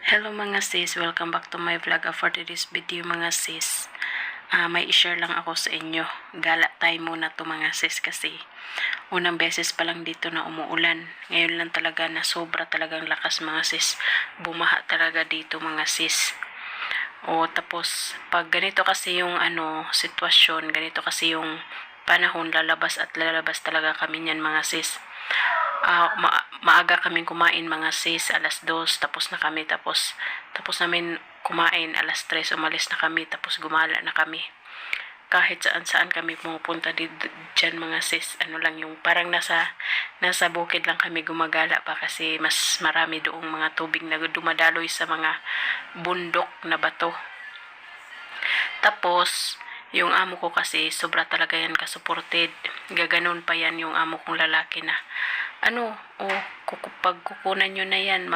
Hello mga sis, welcome back to my vlog. For today's video mga sis, may i-share lang ako sa inyo. Gala time muna to mga sis kasi unang beses pa lang dito na umuulan. Ngayon lang talaga na sobra talagang lakas mga sis. Bumaha talaga dito mga sis. O tapos pag ganito kasi yung sitwasyon, ganito kasi yung panahon, lalabas at lalabas talaga kami niyan mga sis. Maaga kaming kumain mga sis, alas 2, tapos na kami, tapos namin kumain, alas 3, umalis na kami, tapos gumala na kami. Kahit saan kami pumupunta dyan mga sis, lang yung parang nasa bukid lang kami gumagala pa kasi mas marami doong mga tubig na dumadaloy sa mga bundok na bato. Tapos, yung amo ko kasi, sobra talaga yan ka-supported. Gaganon pa yan yung amo kong lalaki na, pag kukunan nyo na yan,